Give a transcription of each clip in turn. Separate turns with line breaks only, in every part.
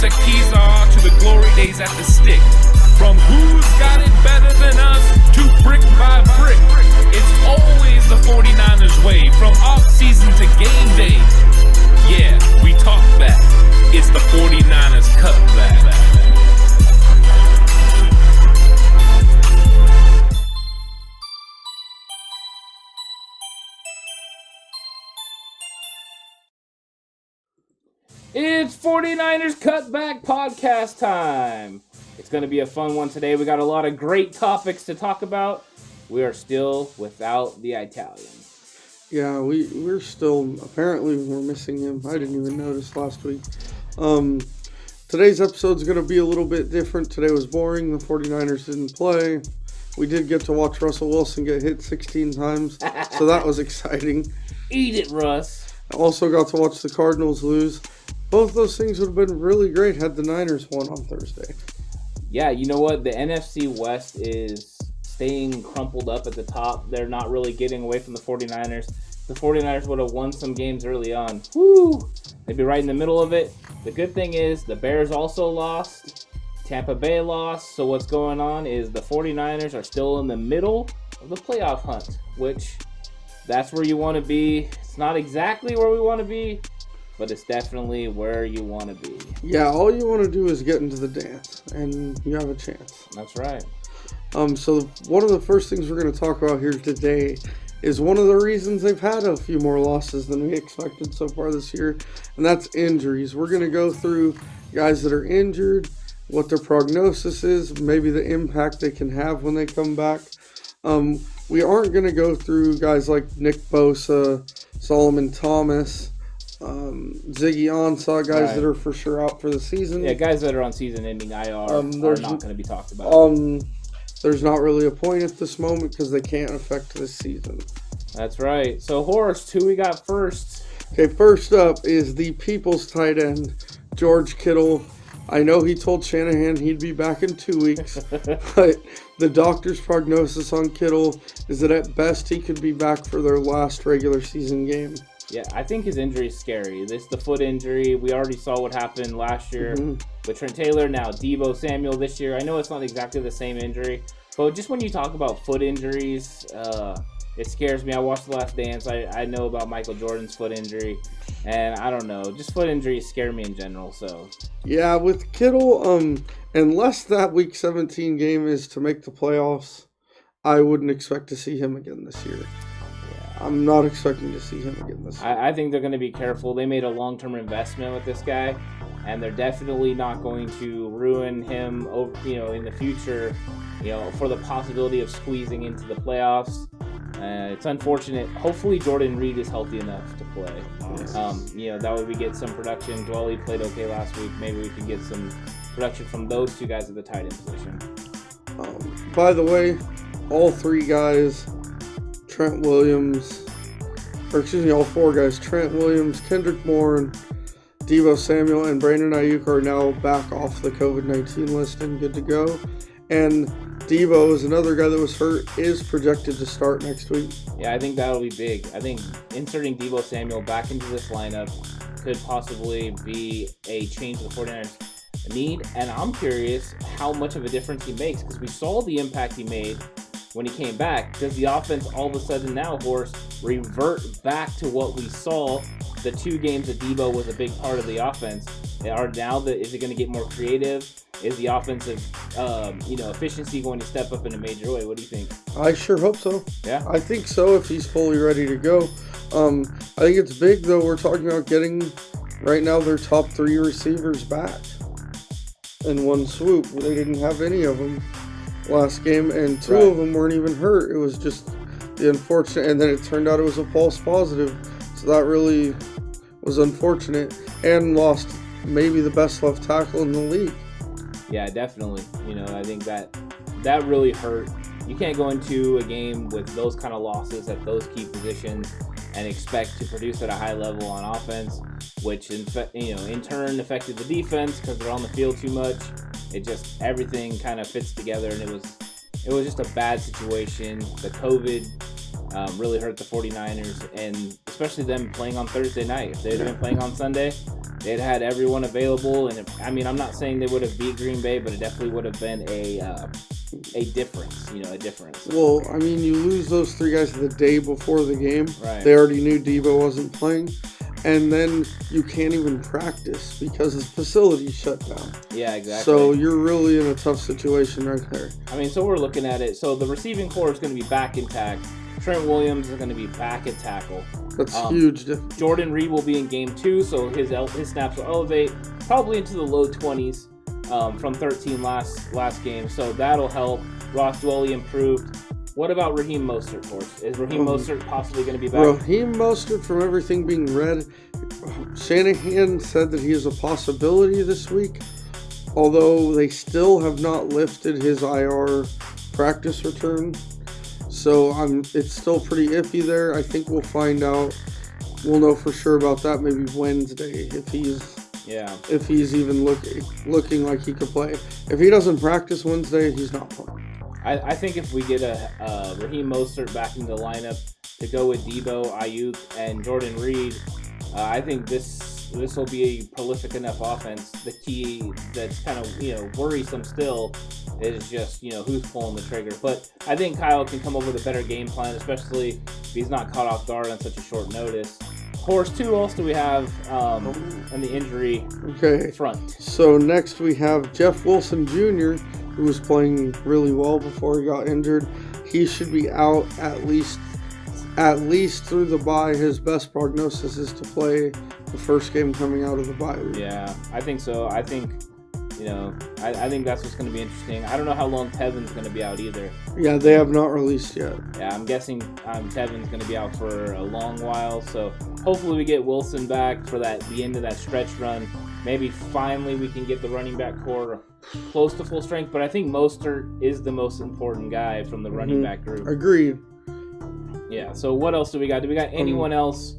the keys are to the glory days at the stick. From who's got it better than us to brick by brick. It's always the 49ers way, from off-season to game day. Yeah, we talk back. It's the 49ers Cutback.
It's 49ers Cutback Podcast time. It's going to be a fun one today. We got a lot of great topics to talk about. We are still without the Italian.
Yeah, we're still, apparently we're missing him. I didn't even notice last week. Today's episode's going to be a little bit different. Today was boring. The 49ers didn't play. We did get to watch Russell Wilson get hit 16 times, so that was exciting.
Eat it, Russ.
I also got to watch the Cardinals lose. Both those things would have been really great had the Niners won on Thursday.
Yeah, you know what? The NFC West is staying crumpled up at the top. They're not really getting away from the 49ers. The 49ers would have won some games early on. Woo! They'd be right in the middle of it. The good thing is the Bears also lost. Tampa Bay lost. So what's going on is the 49ers are still in the middle of the playoff hunt, which that's where you want to be. It's not exactly where we want to be, but it's definitely where you want to be.
Yeah, all you want to do is get into the dance, and you have a chance.
That's right.
So one of the first things we're going to talk about here today is one of the reasons they've had a few more losses than we expected so far this year, and that's injuries. We're going to go through guys that are injured, what their prognosis is, maybe the impact they can have when they come back. We aren't going to go through guys like Nick Bosa, Solomon Thomas, Ziggy Ansah, guys that are for sure out for the season.
Yeah, guys that are on season-ending IR are not going to be talked about.
There's not really a point at this moment because they can't affect this season.
That's right. So, Horace, who we got first?
Okay, first up is the People's tight end, George Kittle. I know he told Shanahan he'd be back in 2 weeks, but the doctor's prognosis on Kittle is that at best he could be back for their last regular season game.
Yeah, I think his injury is scary. This the foot injury. We already saw what happened last year with Trent Taylor. Now Deebo Samuel this year. I know it's not exactly the same injury, but just when you talk about foot injuries, it scares me. I watched The Last Dance. I know about Michael Jordan's foot injury, and I don't know. Just foot injuries scare me in general. So
yeah, with Kittle, unless that Week 17 game is to make the playoffs, I wouldn't expect to see him again this year. I'm not expecting to see him again this year.
I think they're going to be careful. They made a long-term investment with this guy, and they're definitely not going to ruin him, in the future, for the possibility of squeezing into the playoffs. It's unfortunate. Hopefully Jordan Reed is healthy enough to play. That way we get some production. Dwelly played okay last week. Maybe we can get some production from those two guys at the tight end position.
By the way, all three guys, Trent Williams, all four guys, Trent Williams, Kendrick Bourne, Deebo Samuel, and Brandon Ayuk are now back off the COVID-19 list and good to go. And Deebo is another guy that was hurt, is projected to start next week.
Yeah, I think that'll be big. I think inserting Deebo Samuel back into this lineup could possibly be a change the 49ers need. And I'm curious how much of a difference he makes, because we saw the impact he made when he came back. Does the offense all of a sudden now, Horst, revert back to what we saw the 2 games that Deebo was a big part of the offense? Is it going to get more creative? Is the offensive, efficiency going to step up in a major way? What do you think?
I sure hope so.
Yeah?
I think so if he's fully ready to go. I think it's big, though. We're talking about getting, right now, their top 3 receivers back in one swoop. They didn't have any of them last game, and 2 of them weren't even hurt. It was just the unfortunate, and then it turned out it was a false positive, so that really was unfortunate, and lost maybe the best left tackle in the league.
Yeah, definitely. I think that really hurt. You can't go into a game with those kind of losses at those key positions and expect to produce at a high level on offense, which in turn affected the defense because they're on the field too much. It just, everything kind of fits together, and it was just a bad situation. The COVID really hurt the 49ers, and especially them playing on Thursday night. If they had been playing on Sunday, it had everyone available, and I'm not saying they would have beat Green Bay, but it definitely would have been a difference, a difference.
Well, you lose those 3 guys the day before the game.
Right.
They already knew Debo wasn't playing. And then you can't even practice because the facility's shut down.
Yeah, exactly.
So you're really in a tough situation right there.
So we're looking at it. So the receiving core is going to be back intact. Trent Williams is going to be back at tackle.
That's huge.
Jordan Reed will be in game 2, so his snaps will elevate probably into the low 20s from 13 last game. So that'll help. Ross Dwelly improved. What about Raheem Mostert, of course? Is Raheem Mostert possibly going to be back?
Raheem Mostert, from everything being read, Shanahan said that he is a possibility this week, although they still have not lifted his IR practice return. So it's still pretty iffy there. I think we'll find out. We'll know for sure about that maybe Wednesday if he's even looking like he could play. If he doesn't practice Wednesday, he's not playing.
I think if we get a Raheem Mostert back in the lineup to go with Debo, Ayuk, and Jordan Reed, I think this will be a prolific enough offense. The key that's kind of worrisome still is just who's pulling the trigger. But I think Kyle can come up with a better game plan, especially if he's not caught off guard on such a short notice. Of course, who else do we have on the injury front? So next we have Jeff Wilson Jr., who was playing really well before he got injured. He should be out at least through the bye. His best prognosis is to play the first game coming out of the bye week. Yeah, I think so. I think I think that's what's going to be interesting. I don't know how long Tevin's going to be out either.
Yeah, they have not released yet.
Yeah, I'm guessing Tevin's going to be out for a long while. So hopefully we get Wilson back for the end of that stretch run. Maybe finally we can get the running back core close to full strength. But I think Mostert is the most important guy from the running back group.
Agreed.
Yeah, so what else do we got? Do we got anyone else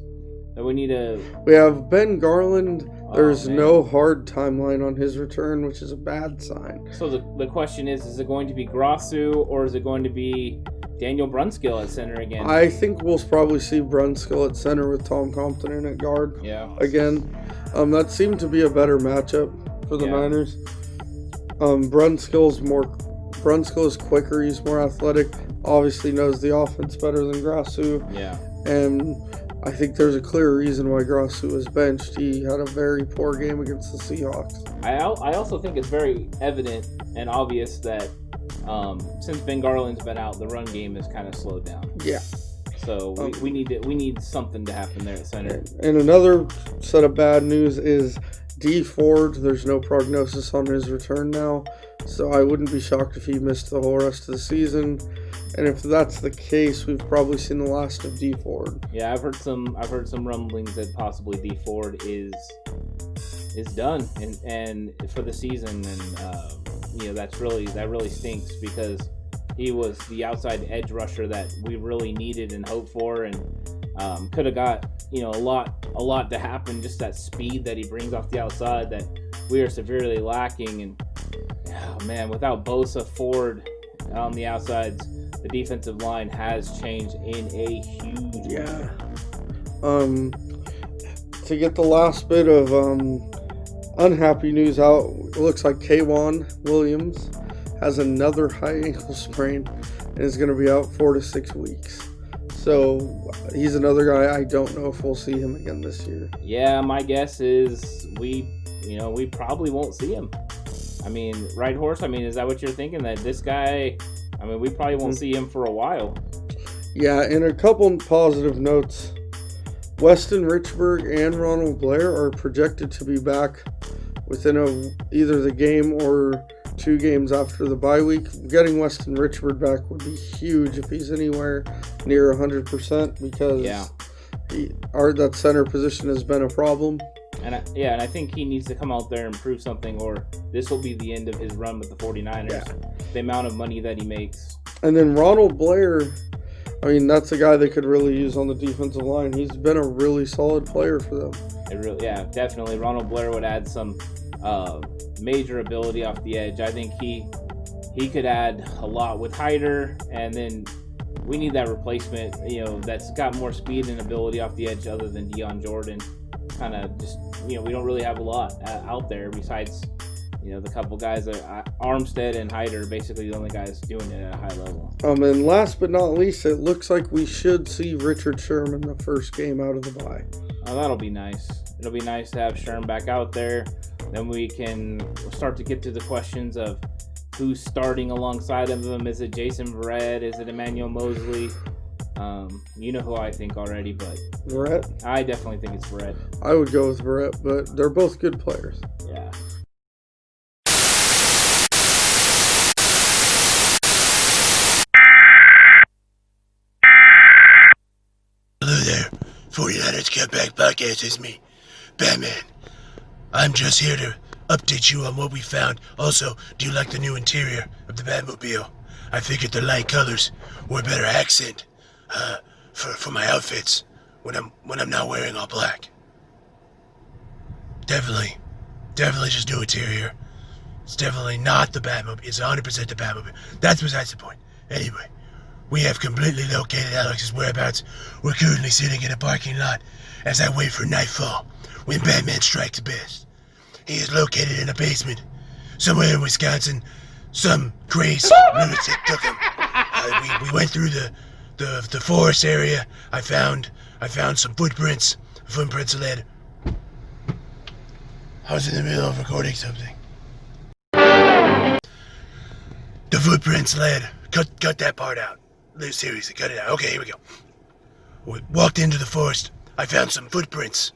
that we need to...
We have Ben Garland. There's no hard timeline on his return, which is a bad sign.
So the question is it going to be Grossu or is it going to be Daniel Brunskill at center again?
I think we'll probably see Brunskill at center with Tom Compton in at guard.
Yeah.
Again. That seemed to be a better matchup for the Niners. Brunskill is quicker, he's more athletic, obviously knows the offense better than Grossu.
Yeah.
And I think there's a clear reason why Grossu was benched. He had a very poor game against the Seahawks.
I also think it's very evident and obvious that since Ben Garland's been out, the run game has kind of slowed down.
Yeah.
So we need something to happen there at center.
And another set of bad news is D Ford. There's no prognosis on his return now, so I wouldn't be shocked if he missed the whole rest of the season. And if that's the case, we've probably seen the last of D Ford.
Yeah, I've heard some rumblings that possibly D Ford is done and for the season, and that really stinks because he was the outside edge rusher that we really needed and hoped for, and could have got a lot to happen. Just that speed that he brings off the outside that we are severely lacking. And without Bosa, Ford on the outsides, the defensive line has changed in a huge way.
To get the last bit of unhappy news out, it looks like K'Wan Williams has another high ankle sprain and is going to be out 4 to 6 weeks. So he's another guy I don't know if we'll see him again this year.
Yeah, my guess is we probably won't see him. Right, Horse? Is that what you're thinking? That this guy, we probably won't see him for a while.
Yeah, and a couple positive notes. Weston Richburg and Ronald Blair are projected to be back within either the game or 2 games after the bye week. Getting Weston Richburg back would be huge if he's anywhere near 100% because that center position has been a problem.
And I think he needs to come out there and prove something, or this will be the end of his run with the 49ers. Yeah. The amount of money that he makes.
And then Ronald Blair, that's a guy they could really use on the defensive line. He's been a really solid player for them. Definitely. Ronald
Blair would add some major ability off the edge. I think he could add a lot with Hyder, and then we need that replacement, that's got more speed and ability off the edge other than Deion Jordan. Kind of just we don't really have a lot out there besides, the couple guys that Armstead and Hyde are basically the only guys doing it at a high level.
And last but not least, it looks like we should see Richard Sherman the first game out of the bye.
Oh, that'll be nice. It'll be nice to have Sherman back out there. Then we can start to get to the questions of who's starting alongside of him. Is it Jason Verrett? Is it Emmanuel Mosley? You know who I think already, but
Verrett?
I definitely think it's Verrett.
I would go with Verrett, but they're both good players.
Yeah.
Hello there, 49ers Cutback Podcast. It's me, Batman. I'm just here to update you on what we found. Also, do you like the new interior of the Batmobile? I figured the light colors were a better accent for my outfits when I'm not wearing all black. Definitely just new interior. It's definitely not the Batmobile. It's 100% the Batmobile. That's besides the point. Anyway, we have completely located Alex's whereabouts. We're currently sitting in a parking lot as I wait for nightfall when Batman strikes best. He is located in a basement somewhere in Wisconsin. Some crazy lunatic took him. We went through the forest area. I found some footprints. Footprints led. I was in the middle of recording something. The footprints led. Cut that part out. Seriously, cut it out. Okay, here we go. We walked into the forest. I found some footprints.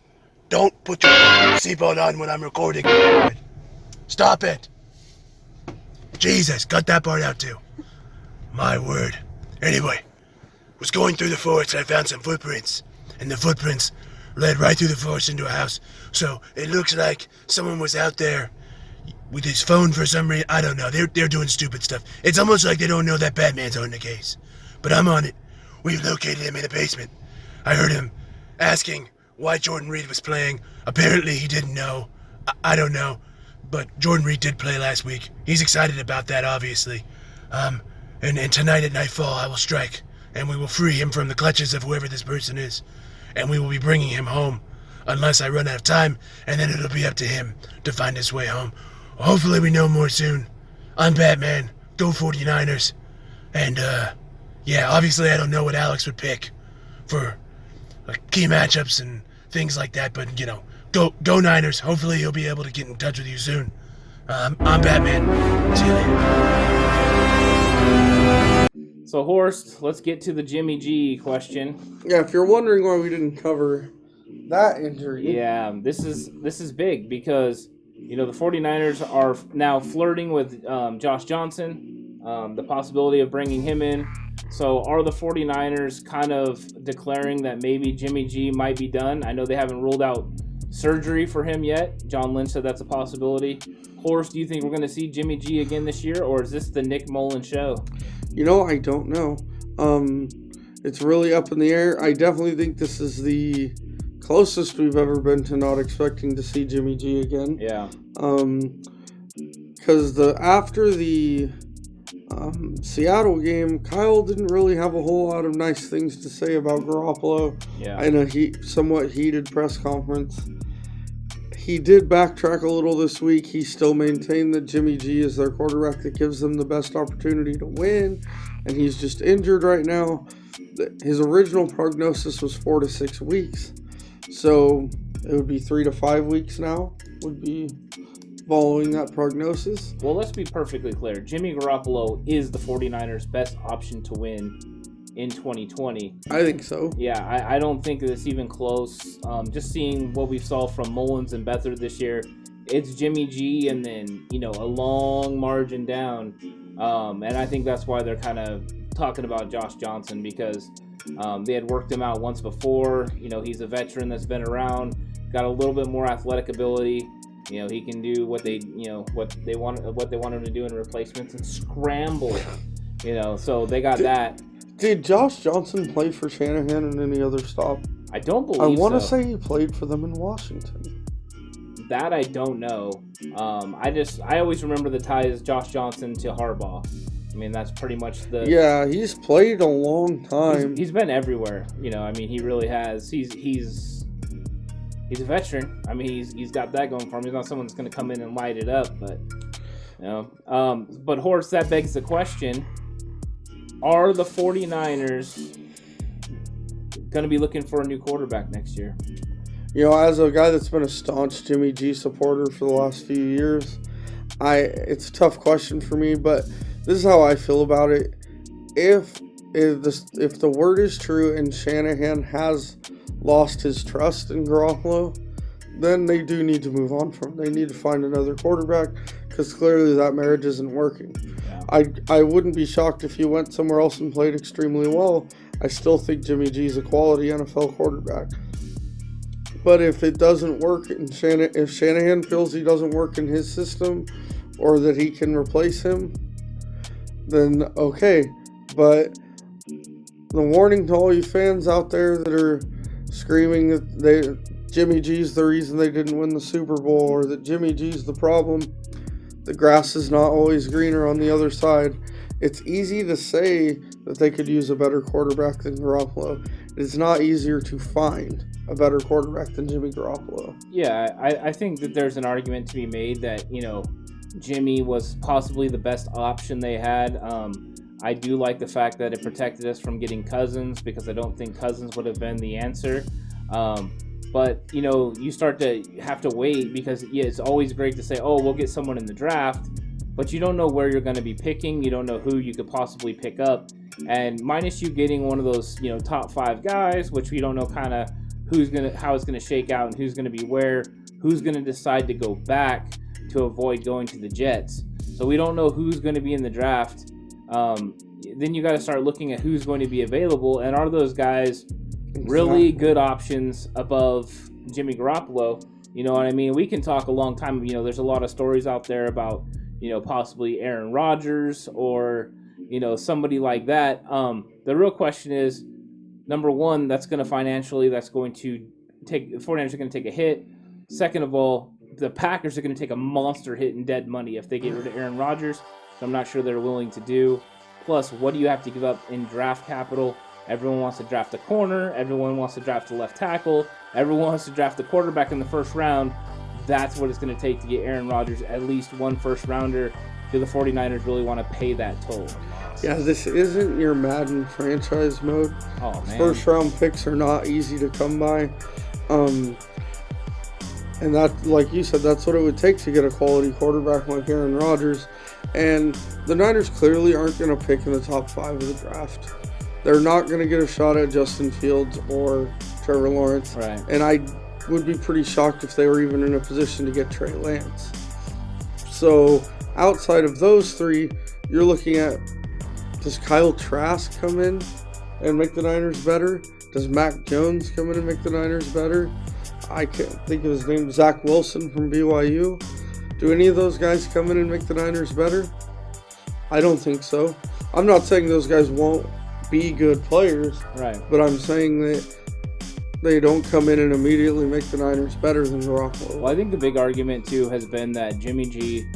Don't put your seatbelt on when I'm recording. Stop it. Jesus, cut that part out too. My word. Anyway, was going through the forest and I found some footprints. And the footprints led right through the forest into a house. So it looks like someone was out there with his phone for some reason. I don't know. They're doing stupid stuff. It's almost like they don't know that Batman's on the case. But I'm on it. We've located him in a basement. I heard him asking why Jordan Reed was playing. Apparently he didn't know. I don't know. But Jordan Reed did play last week. He's excited about that, obviously. And tonight at nightfall I will strike. And we will free him from the clutches of whoever this person is. And we will be bringing him home. Unless I run out of time. And then it'll be up to him to find his way home. Hopefully we know more soon. I'm Batman. Go 49ers. And, yeah, obviously I don't know what Alex would pick for key matchups and things like that, but, go Niners. Hopefully he'll be able to get in touch with you soon. I'm Batman. See you later.
So, Horst, let's get to the Jimmy G question.
Yeah, if you're wondering why we didn't cover that injury.
Yeah, this is big because, the 49ers are now flirting with Josh Johnson, the possibility of bringing him in. So are the 49ers kind of declaring that maybe Jimmy G might be done? I know they haven't ruled out surgery for him yet. John Lynch said that's a possibility. Horst, do you think we're going to see Jimmy G again this year, or is this the Nick Mullen show?
I don't know. It's really up in the air. I definitely think this is the closest we've ever been to not expecting to see Jimmy G again.
Yeah.
Because after the Seattle game, Kyle didn't really have a whole lot of nice things to say about Garoppolo.
Yeah.
In a somewhat heated press conference. He did backtrack a little this week. He still maintained that Jimmy G is their quarterback that gives them the best opportunity to win, and he's just injured right now. His original prognosis was 4 to 6 weeks, so it would be 3 to 5 weeks now would be following that prognosis.
Well, let's be perfectly clear. Jimmy Garoppolo is the 49ers' best option to win in 2020.
I think so.
Yeah, I don't think it's even close. Just seeing what we saw from Mullins and Beathard this year, it's Jimmy G and then, a long margin down. And I think that's why they're kind of talking about Josh Johnson because they had worked him out once before. He's a veteran that's been around, got a little bit more athletic ability. He can do what they want him to do in replacements and scramble. So they got that.
Did Josh Johnson play for Shanahan in any other stop?
I don't believe
I want to
so.
say he played for them in Washington.
That I don't know. I always remember the ties Josh Johnson to Harbaugh. I mean, that's pretty much the...
Yeah, he's played a long time.
He's been everywhere. He really has. he's a veteran. I mean, he's got that going for him. He's not someone that's going to come in and light it up, but But Horst, that begs the question: are the 49ers going to be looking for a new quarterback next year?
As a guy that's been a staunch Jimmy G supporter for the last few years, it's a tough question for me, but this is how I feel about it. If the word is true and Shanahan has lost his trust in Garoppolo, then they do need to move on from him. They need to find another quarterback because clearly that marriage isn't working. Yeah. I wouldn't be shocked if he went somewhere else and played extremely well. I still think Jimmy G is a quality NFL quarterback. But if it doesn't work, and if Shanahan feels he doesn't work in his system or that he can replace him, then okay. But the warning to all you fans out there that are screaming that Jimmy G's the reason they didn't win the Super Bowl or that Jimmy G's the problem, the grass is not always greener on the other side. It's easy to say that they could use a better quarterback than Garoppolo. It's not easier to find a better quarterback than Jimmy Garoppolo.
Yeah, I think that there's an argument to be made that, Jimmy was possibly the best option they had. I do like the fact that it protected us from getting Cousins because I don't think Cousins would have been the answer. But, you start to have to wait because, it's always great to say, oh, we'll get someone in the draft, but you don't know where you're going to be picking. You don't know who you could possibly pick up. And minus you getting one of those, top 5 guys, which we don't know kind of how it's going to shake out and who's going to be where, who's going to decide to go back to avoid going to the Jets. So we don't know who's going to be in the draft. Then you got to start looking at who's going to be available, and are those guys really good options above Jimmy Garoppolo? You know what I mean? We can talk a long time. There's a lot of stories out there about, possibly Aaron Rodgers or, somebody like that. The real question is, number one, the 49ers are going to take a hit. Second of all, the Packers are going to take a monster hit in dead money if they get rid of Aaron Rodgers. So I'm not sure they're willing to do. Plus, what do you have to give up in draft capital? Everyone wants to draft a corner. Everyone wants to draft a left tackle. Everyone wants to draft a quarterback in the first round. That's what it's going to take to get Aaron Rodgers at least one first rounder. Do the 49ers really want to pay that toll?
Yeah, this isn't your Madden franchise mode.
Oh, man.
First round picks are not easy to come by. And that, like you said, that's what it would take to get a quality quarterback like Aaron Rodgers. And the Niners clearly aren't going to pick in the top 5 of the draft. They're not going to get a shot at Justin Fields or Trevor Lawrence.
Right.
And I would be pretty shocked if they were even in a position to get Trey Lance. So outside of those 3, you're looking at, does Kyle Trask come in and make the Niners better? Does Mac Jones come in and make the Niners better? I can't think of his name. Zach Wilson from BYU. Do any of those guys come in and make the Niners better? I don't think so. I'm not saying those guys won't be good players.
Right.
But I'm saying that they don't come in and immediately make the Niners better than Garoppolo.
Well, I think the big argument, too, has been that Jimmy G,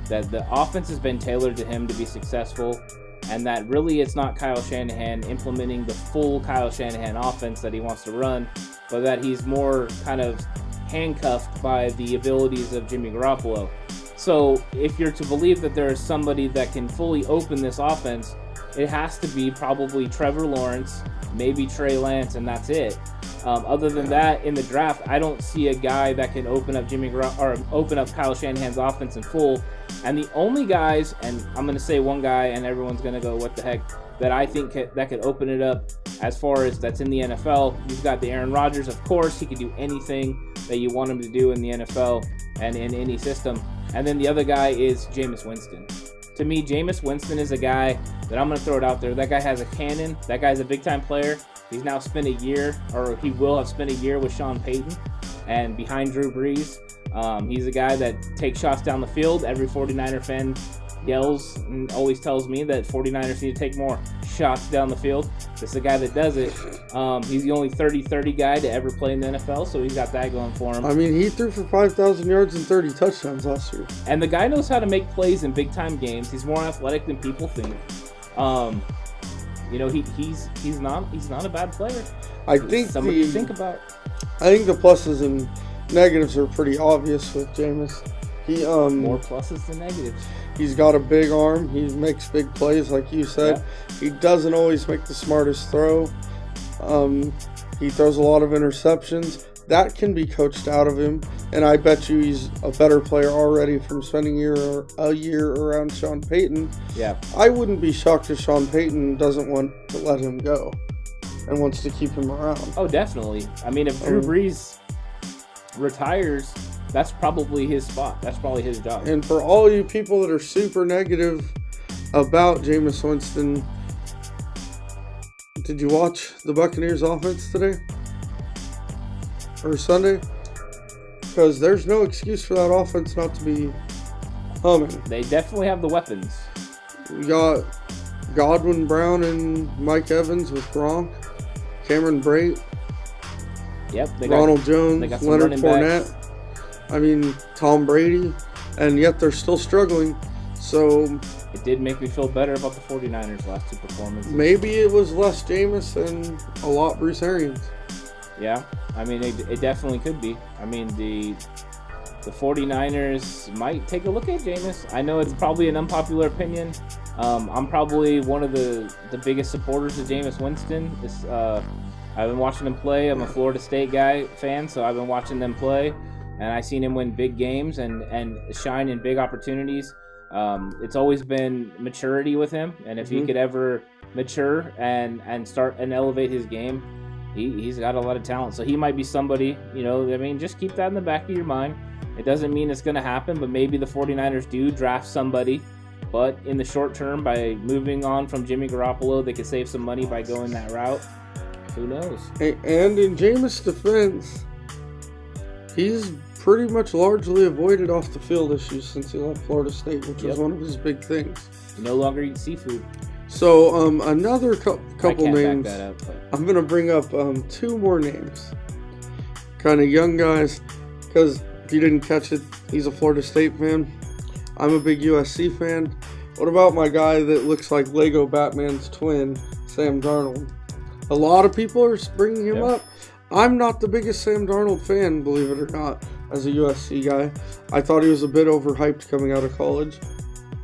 that the offense has been tailored to him to be successful, and that really it's not Kyle Shanahan implementing the full Kyle Shanahan offense that he wants to run, but that he's more kind of handcuffed by the abilities of Jimmy Garoppolo. So if you're to believe that there is somebody that can fully open this offense, it has to be probably Trevor Lawrence, maybe Trey Lance, and that's it. Other than that, in the draft, I don't see a guy that can open up open up Kyle Shanahan's offense in full. And the only guys, and I'm going to say one guy, and everyone's going to go, what the heck, that I think that could open it up as far as that's in the NFL. You've got the Aaron Rodgers, of course. He can do anything that you want him to do in the NFL and in any system. And then the other guy is Jameis Winston. To me, Jameis Winston is a guy that I'm going to throw it out there. That guy has a cannon. That guy's a big-time player. He's now spent a year, or he will have spent a year with Sean Payton and behind Drew Brees. He's a guy that takes shots down the field. Every 49er fan yells and always tells me that 49ers need to take more shots down the field. This is a guy that does it. He's the only 30-30 guy to ever play in the NFL, so he's got that going for him.
I mean, he threw for 5,000 yards and 30 touchdowns last year.
And the guy knows how to make plays in big-time games. He's more athletic than people think. He's not a bad player.
I think
somebody to think about.
I think the pluses in negatives are pretty obvious with Jameis. He
More pluses than negatives.
He's got a big arm. He makes big plays, like you said.
Yeah.
He doesn't always make the smartest throw. He throws a lot of interceptions. That can be coached out of him, and I bet you he's a better player already from spending a year around Sean Payton.
Yeah.
I wouldn't be shocked if Sean Payton doesn't want to let him go and wants to keep him around.
Oh, definitely. I mean, if Drew Brees retires, that's probably his spot. That's probably his job.
And for all you people that are super negative about Jameis Winston, did you watch the Buccaneers offense today? Or Sunday? Because there's no excuse for that offense not to be humming.
They definitely have the weapons.
We got Godwin Brown and Mike Evans with Gronk, Cameron Brate,
Yep.
Ronald Jones,
they got some
Leonard
running
Fournette.
backs.
I mean, Tom Brady. And yet they're still struggling. So
It did make me feel better about the 49ers' last two performances.
maybe it was less Jameis and a lot Bruce Arians.
Yeah, I mean, it definitely could be. I mean, the 49ers might take a look at Jameis. I know it's probably an unpopular opinion. I'm probably one of the biggest supporters of Jameis Winston. I've been watching him play. I'm a Florida State fan, so I've been watching them play, and I've seen him win big games and shine in big opportunities. It's always been maturity with him, and if he could ever mature and start and elevate his game, he's got a lot of talent. So he might be somebody, I mean, just keep that in the back of your mind. It doesn't mean it's going to happen, but maybe the 49ers do draft somebody. But in the short term, by moving on from Jimmy Garoppolo, they could save some money by going that route. Who knows?
And in Jameis' defense, he's pretty much largely avoided off the field issues since he left Florida State, which was one of his big things.
You no longer eat seafood.
So another couple names.
Back that up, but.
I'm going to bring up two more names. Kind of young guys, because if you didn't catch it, he's a Florida State fan. I'm a big USC fan. What about my guy that looks like Lego Batman's twin, Sam Darnold? A lot of people are bringing him up. I'm not the biggest Sam Darnold fan, believe it or not, as a USC guy. I thought he was a bit overhyped coming out of college.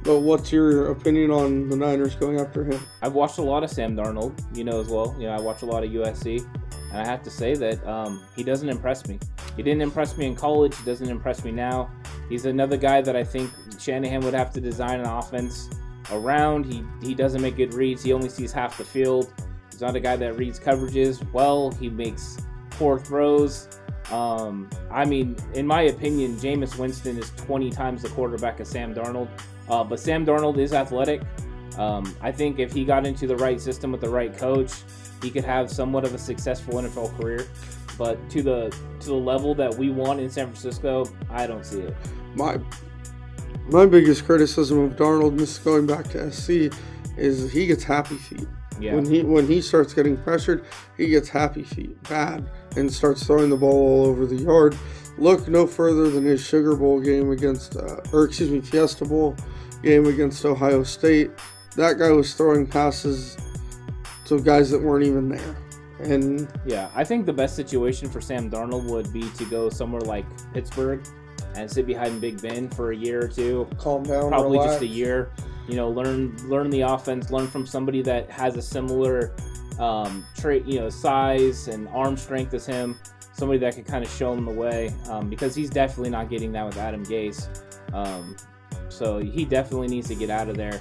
But what's your opinion on the Niners going after him?
I've watched a lot of Sam Darnold, as well. I watch a lot of USC, and I have to say that he doesn't impress me. He didn't impress me in college. He doesn't impress me now. He's another guy that I think Shanahan would have to design an offense around. He doesn't make good reads. He only sees half the field. He's not a guy that reads coverages well. He makes poor throws. I mean, in my opinion, Jameis Winston is 20 times the quarterback of Sam Darnold. But Sam Darnold is athletic. I think if he got into the right system with the right coach, he could have somewhat of a successful NFL career. But to the level that we want in San Francisco, I don't see it.
My biggest criticism of Darnold, and this is going back to SC, is he gets happy feet.
Yeah.
When he starts getting pressured, he gets happy feet bad and starts throwing the ball all over the yard. Look no further than his Sugar Bowl game against, Fiesta Bowl game against Ohio State. That guy was throwing passes to guys that weren't even there. And
yeah, I think the best situation for Sam Darnold would be to go somewhere like Pittsburgh and sit behind Big Ben for a year or two.
Calm down,
probably
relax.
Just a year. Learn the offense. Learn from somebody that has a similar trait, size and arm strength as him. Somebody that could kind of show him the way, because he's definitely not getting that with Adam Gase. So he definitely needs to get out of there.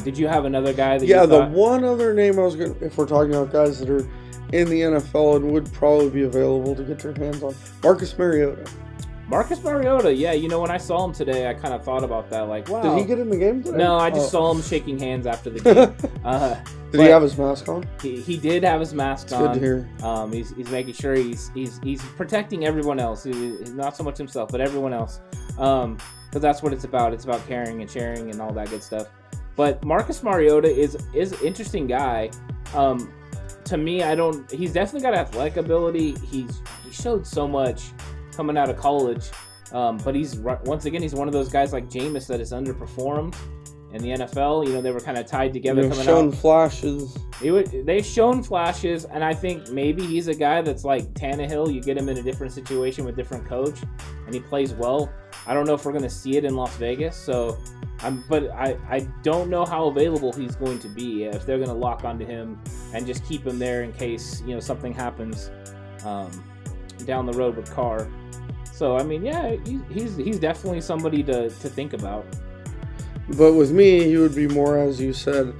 Did you have another guy that?
Yeah,
you thought?
the one other name I was gonna, if we're talking about guys that are in the NFL and would probably be available to get your hands on, Marcus Mariota.
Marcus Mariota, yeah. When I saw him today, I kind of thought about that. Like, wow.
Did he get in the game today?
No, I just saw him shaking hands after the game.
Did he have his mask on?
He did have his mask
It's
on.
good to hear.
He's making sure he's protecting everyone else. He's not so much himself, but everyone else. Because that's what it's about. It's about caring and sharing and all that good stuff. But Marcus Mariota is an interesting guy. To me, he's definitely got athletic ability. He showed so much coming out of college. But he's one of those guys like Jameis that has underperformed in the NFL. You know, they were kind of tied together coming
shown
out.
Flashes.
They've shown flashes, and I think maybe he's a guy that's like Tannehill. You get him in a different situation with different coach, and he plays well. I don't know if we're going to see it in Las Vegas, so but I don't know how available he's going to be if they're going to lock onto him and just keep him there in case, you know, something happens down the road with Carr. So I mean, yeah, he's definitely somebody to think about.
But with me, he would be more, as you said,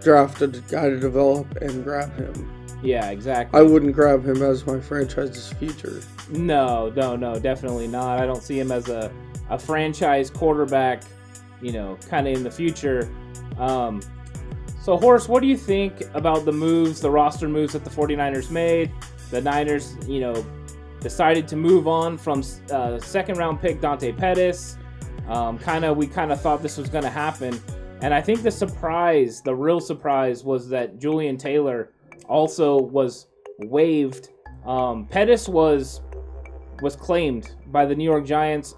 draft a guy to develop and grab him.
Yeah, exactly.
I wouldn't grab him as my franchise's future.
No, definitely not. I don't see him as a franchise quarterback, you know, kind of in the future. So, Horace, what do you think about the roster moves that the 49ers made? The Niners, you know, decided to move on from second-round pick Dante Pettis. We kind of thought this was going to happen. And I think the real surprise was that Julian Taylor also was waived. Pettis was claimed by the New York Giants,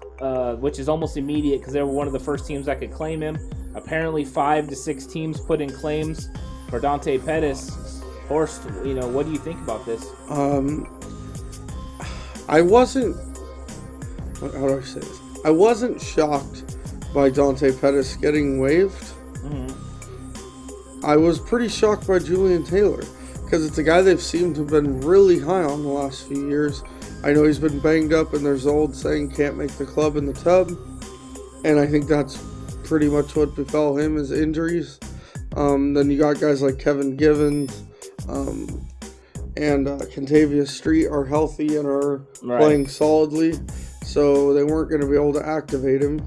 which is almost immediate because they were one of the first teams that could claim him. Apparently 5 to 6 teams put in claims for Dante Pettis. Horst, you know, what do you think about this?
I wasn't shocked by Dante Pettis getting waived. I was pretty shocked by Julian Taylor because it's a guy they've seemed to have been really high on the last few years. I know he's been banged up, and there's the old saying, can't make the club in the tub. And I think that's pretty much what befell him, is injuries. Then you got guys like Kevin Givens and Contavious Street are healthy and are playing solidly. So they weren't going to be able to activate him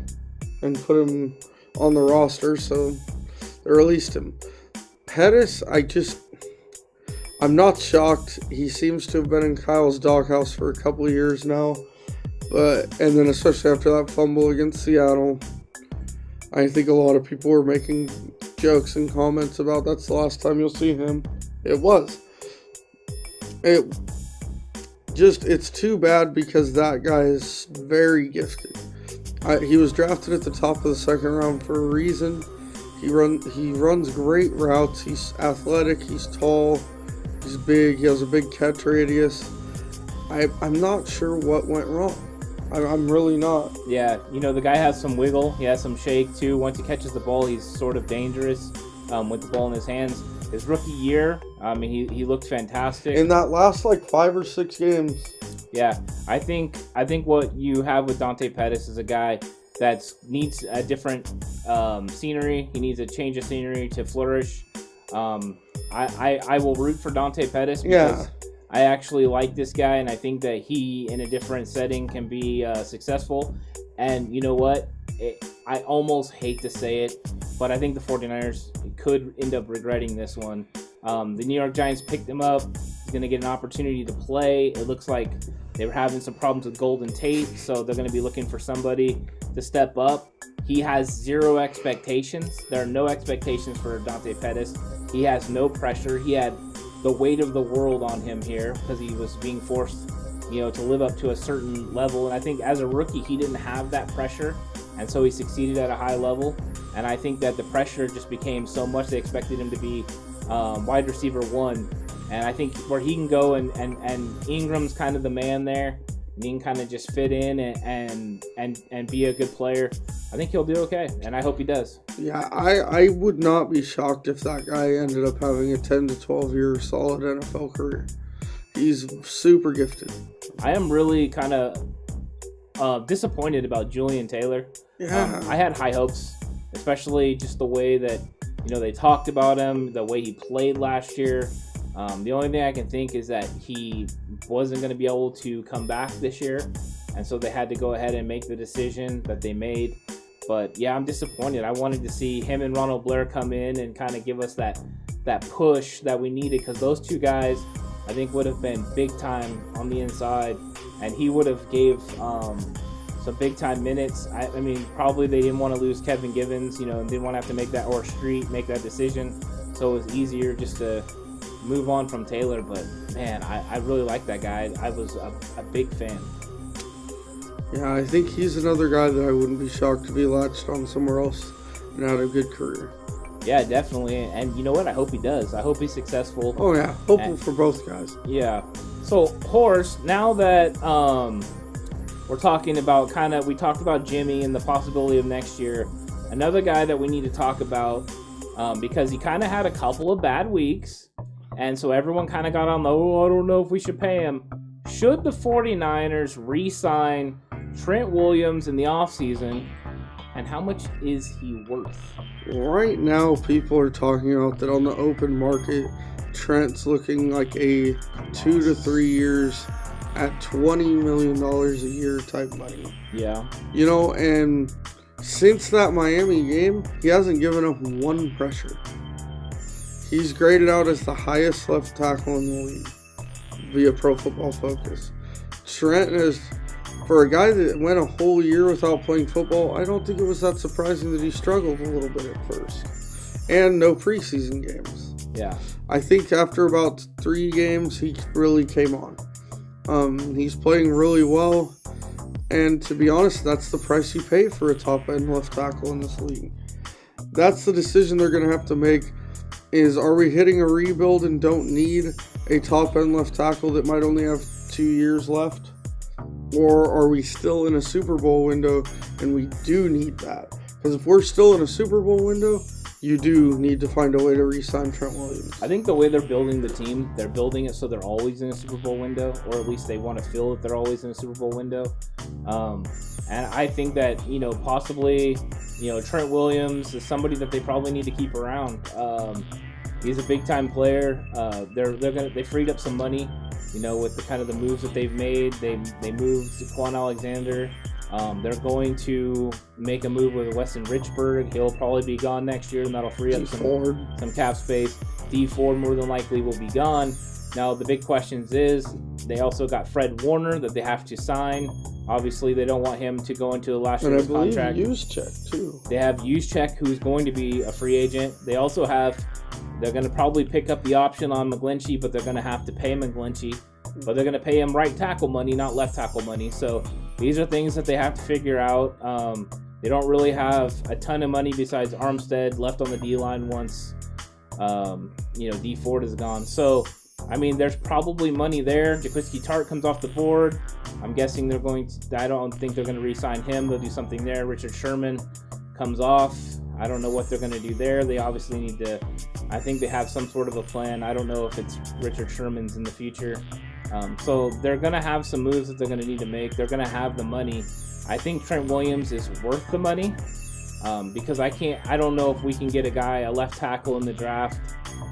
and put him on the roster, so they released him. Pettis, I'm not shocked. He seems to have been in Kyle's doghouse for a couple of years now. And then especially after that fumble against Seattle, I think a lot of people were making jokes and comments about that's the last time you'll see him. It was. It's too bad because that guy is very gifted. He was drafted at the top of the second round for a reason. He runs great routes. He's athletic. He's tall. He's big. He has a big catch radius. I'm not sure what went wrong. I'm really not.
Yeah, you know, the guy has some wiggle. He has some shake, too. Once he catches the ball, he's sort of dangerous with the ball in his hands. His rookie year, I mean, he looked fantastic.
In that last, 5 or 6 games.
Yeah, I think what you have with Dante Pettis is a guy that needs a different scenery. He needs a change of scenery to flourish. I will root for Dante Pettis because I actually like this guy, and I think that he, in a different setting, can be successful. And you know what? I almost hate to say it, but I think the 49ers could end up regretting this one. The New York Giants picked him up. He's going to get an opportunity to play. It looks like they were having some problems with Golden Tate, so they're going to be looking for somebody to step up. He has 0 expectations. There are no expectations for Dante Pettis. He has no pressure. He had the weight of the world on him here because he was being forced, you know, to live up to a certain level. And I think as a rookie, he didn't have that pressure, and so he succeeded at a high level. And I think that the pressure just became so much they expected him to be wide receiver 1. And I think where he can go and Ingram's kind of the man there, and he can kind of just fit in and be a good player. I think he'll do okay, and I hope he does.
Yeah, I would not be shocked if that guy ended up having a 10 to 12 year solid NFL career. He's super gifted.
I am really kind of disappointed about Julian Taylor.
Yeah.
I had high hopes, especially just the way that, you know, they talked about him, the way he played last year. The only thing I can think is that he wasn't going to be able to come back this year, and so they had to go ahead and make the decision that they made. But yeah, I'm disappointed. I wanted to see him and Ronald Blair come in and kind of give us that push that we needed, because those two guys, I think, would have been big time on the inside, and he would have gave some big time minutes. I mean, probably they didn't want to lose Kevin Givens, you know, and didn't want to have to make that, or Street make that decision, so it was easier just to move on from Taylor. But man, I really like that guy. I was a big fan.
Yeah, I think he's another guy that I wouldn't be shocked to be latched on somewhere else. and had a good career.
Yeah, definitely. And you know what? I hope he does. I hope he's successful.
Oh, yeah. Hopeful for both guys.
Yeah. So, Horse, now that we're talking about we talked about Jimmy and the possibility of next year, another guy that we need to talk about because he kind of had a couple of bad weeks, and so everyone kind of got on the, I don't know if we should pay him. Should the 49ers re-sign Trent Williams in the offseason, and how much is he worth?
Right now, people are talking about that on the open market, Trent's looking like a 2 to 3 years at $20 million a year type money.
Yeah.
You know, and since that Miami game, he hasn't given up one pressure. He's graded out as the highest left tackle in the league via Pro Football Focus. Trent is, for a guy that went a whole year without playing football, I don't think it was that surprising that he struggled a little bit at first. And no preseason games.
Yeah.
I think after about 3 games, he really came on. He's playing really well. And to be honest, that's the price you pay for a top-end left tackle in this league. That's the decision they're going to have to make is, are we hitting a rebuild and don't need a top-end left tackle that might only have 2 years left? Or are we still in a Super Bowl window and we do need that? Because if we're still in a Super Bowl window, you do need to find a way to re-sign Trent Williams.
I think the way they're building the team, they're building it so they're always in a Super Bowl window, or at least they want to feel that they're always in a Super Bowl window. And I think that, possibly, Trent Williams is somebody that they probably need to keep around. He's a big-time player. They freed up some money, with the kind of the moves that they've made. They moved Quan Alexander. They're going to make a move with Weston Richburg. He'll probably be gone next year, and that'll free up some cap space. D Ford more than likely will be gone. Now, the big question is they also got Fred Warner that they have to sign. Obviously, they don't want him to go into the last year's contract.
And I believe Juszczyk, too.
They have Juszczyk, who's going to be a free agent. They also they're going to probably pick up the option on McGlinchey, but they're going to have to pay McGlinchey. But they're going to pay him right tackle money, not left tackle money. So these are things that they have to figure out. They don't really have a ton of money besides Armstead left on the D-line once, D Ford is gone. So, there's probably money there. Jaquiski Tartt comes off the board. I'm guessing I don't think they're going to re-sign him. They'll do something there. Richard Sherman comes off. I don't know what they're going to do there. They obviously need to, I think they have some sort of a plan. I don't know if it's Richard Sherman's in the future. So they're going to have some moves that they're going to need to make. They're going to have the money. I think Trent Williams is worth the money because I don't know if we can get a left tackle in the draft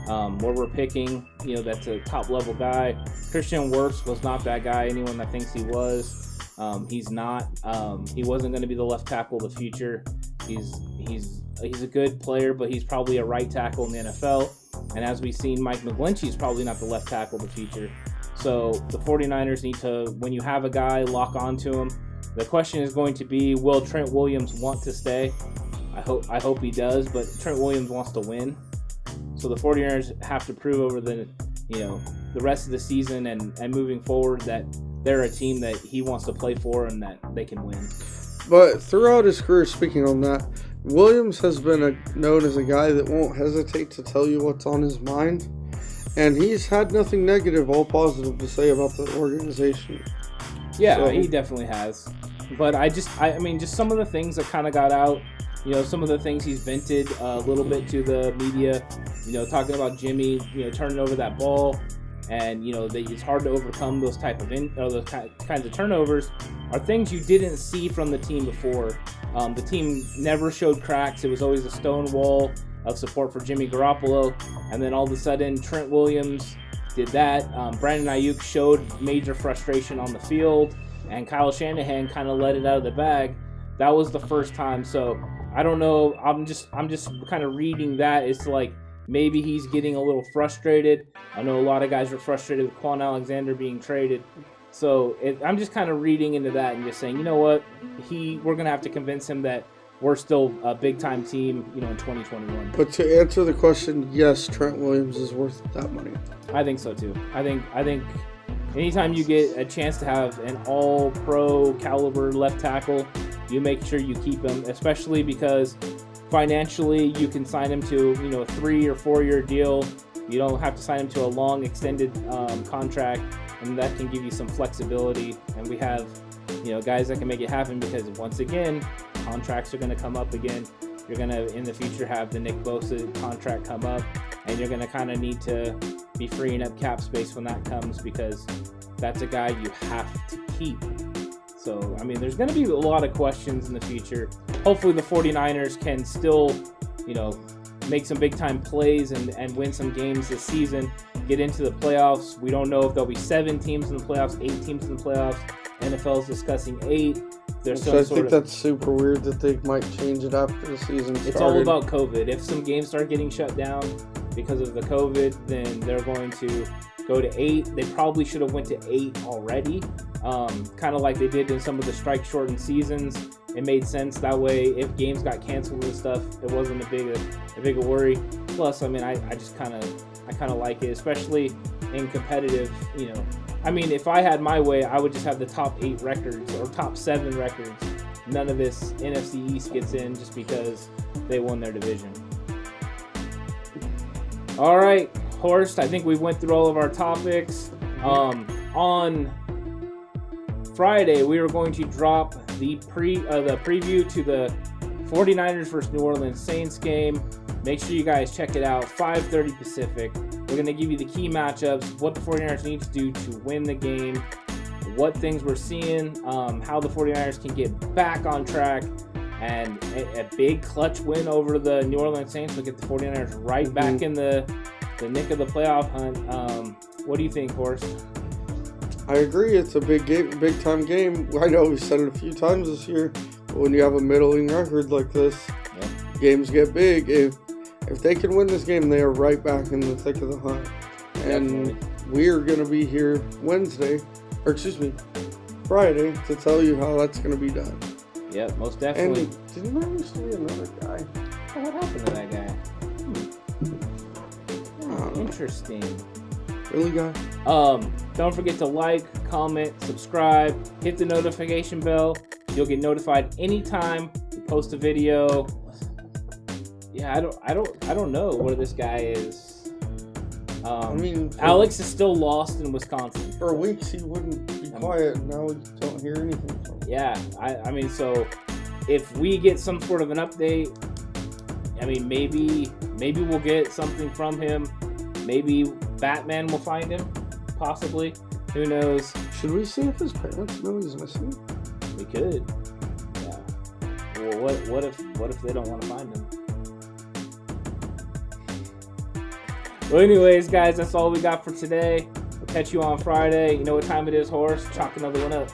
where we're picking, that's a top level guy. Christian Wirfs was not that guy. Anyone that thinks he was, he's not. He wasn't going to be the left tackle of the future. He's a good player, but he's probably a right tackle in the NFL. And as we've seen, Mike McGlinchey is probably not the left tackle of the future. So the 49ers need to, when you have a guy, lock onto him. The question is going to be, will Trent Williams want to stay? I hope he does, but Trent Williams wants to win. So the 49ers have to prove over the rest of the season and moving forward that they're a team that he wants to play for and that they can win.
But throughout his career, speaking on that, Williams has been known as a guy that won't hesitate to tell you what's on his mind. And he's had nothing negative, all positive to say about the organization.
Yeah, he definitely has. But just some of the things that kind of got out, some of the things he's vented a little bit to the media, talking about Jimmy, turning over that ball. And, that it's hard to overcome those kinds of turnovers are things you didn't see from the team before. The team never showed cracks. It was always a stone wall of support for Jimmy Garoppolo. And then all of a sudden, Trent Williams did that. Brandon Ayuk showed major frustration on the field. And Kyle Shanahan kind of let it out of the bag. That was the first time. So, I don't know. I'm just kind of reading that. It's like, maybe he's getting a little frustrated. I know a lot of guys are frustrated with Quan Alexander being traded. So I'm just kind of reading into that and just saying, you know what? We're going to have to convince him that we're still a big-time team, in 2021.
But to answer the question, yes, Trent Williams is worth that money.
I think so, too. I think anytime you get a chance to have an all-pro caliber left tackle, you make sure you keep him, especially because financially, you can sign him to, a 3 or 4 year deal. You don't have to sign him to a long extended contract, and that can give you some flexibility. And we have, guys that can make it happen, because once again, contracts are going to come up again. You're going to, in the future, have the Nick Bosa contract come up, and you're going to kind of need to be freeing up cap space when that comes, because that's a guy you have to keep. So, there's going to be a lot of questions in the future. Hopefully the 49ers can still, make some big-time plays and win some games this season, get into the playoffs. We don't know if there'll be 7 teams in the playoffs, 8 teams in the playoffs. NFL is discussing 8.
I think that's super weird that they might change it after the season started.
It's all about COVID. If some games start getting shut down because of the COVID, then they're going to go to 8. They probably should have went to 8 already, kind of like they did in some of the strike-shortened seasons. It made sense that way. If games got canceled and stuff, it wasn't a big worry. Plus, I just kind of like it, especially in competitive. If I had my way, I would just have the top 8 records or top 7 records. None of this NFC East gets in just because they won their division. All right, Horst, I think we went through all of our topics. On Friday, we were going to drop the preview to the 49ers versus New Orleans Saints game. Make sure you guys check it out, 5:30 Pacific. We're going to give you the key matchups, what the 49ers need to do to win the game, what things we're seeing, how the 49ers can get back on track, and a big clutch win over the New Orleans Saints will get the 49ers right back in the nick of the playoff hunt. What do you think, Horst?
I agree. It's a big time game. I know we've said it a few times this year, but when you have a middling record like this, games get big. If they can win this game, they are right back in the thick of the hunt. And we're going to be here Friday, to tell you how that's going to be done.
Yeah, most definitely.
And didn't I used to be another guy?
What happened to that guy? Interesting.
Really, guy?
Don't forget to like, comment, subscribe, hit the notification bell. You'll get notified anytime we post a video. Yeah, I don't know where this guy is. Alex is still lost in Wisconsin.
For weeks he wouldn't be quiet, and now we don't hear anything from him.
Yeah, so if we get some sort of an update, maybe we'll get something from him. Maybe Batman will find him, possibly. Who knows?
Should we see if his parents know he's missing?
We could. Yeah. Well, what if they don't want to find him? Well, anyways, guys, that's all we got for today. We'll catch you on Friday. You know what time it is, Horst? Chalk another one up.